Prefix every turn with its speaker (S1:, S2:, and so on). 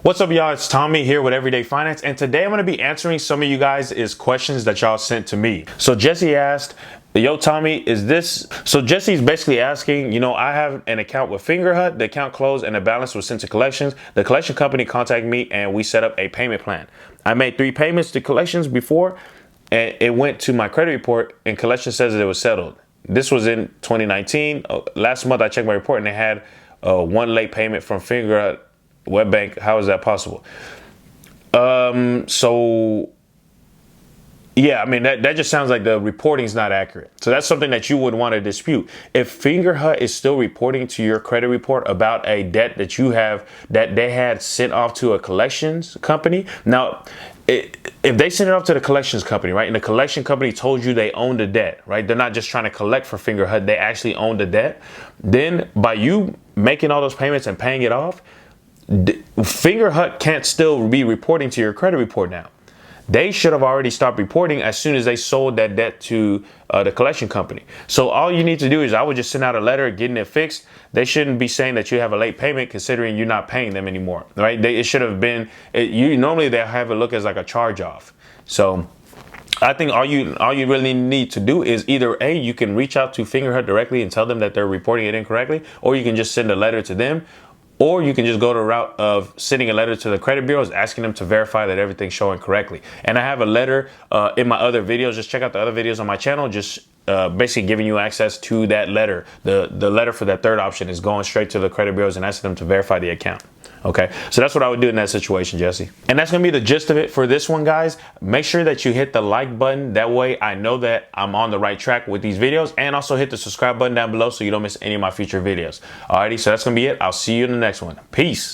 S1: What's up, y'all? It's Tommy here with Everyday Finance, and today I'm going to be answering some of you guys' questions that y'all sent to me. So Jesse asked, yo, Tommy, is this... So Jesse's basically asking, I have an account with Fingerhut, the account closed and the balance was sent to collections. The collection company contacted me and we set up a payment plan. I made 3 payments to collections before, and it went to my credit report and collection says that it was settled. This was in 2019. Last month I checked my report and they had 1 late payment from Fingerhut Web Bank. How is that possible? So yeah, I mean, that just sounds like the reporting is not accurate. So that's something that you would want to dispute. If Fingerhut is still reporting to your credit report about a debt that you have, that they had sent off to a collections company. Now, if they sent it off to the collections company, right, and the collection company told you they own the debt, right, they're not just trying to collect for Fingerhut, they actually own the debt, then by you making all those payments and paying it off, Fingerhut can't still be reporting to your credit report now. They should have already stopped reporting as soon as they sold that debt to the collection company. So all you need to do is I would just send out a letter getting it fixed. They shouldn't be saying that you have a late payment considering you're not paying them anymore, right? It should have been, normally they'll have it look as like a charge off. So I think all you really need to do is either A, you can reach out to Fingerhut directly and tell them that they're reporting it incorrectly, or you can just send a letter to them. Or you can just go the route of sending a letter to the credit bureaus, asking them to verify that everything's showing correctly. And I have a letter in my other videos. Just check out the other videos on my channel. Just basically giving you access to that letter. The letter for that third option is going straight to the credit bureaus and asking them to verify the account. Okay, so that's what I would do in that situation, Jesse. And that's gonna be the gist of it for this one, guys. Make sure that you hit the like button. That way I know that I'm on the right track with these videos, and also hit the subscribe button down below so you don't miss any of my future videos. Alrighty, so that's gonna be it. I'll see you in the next one. Peace.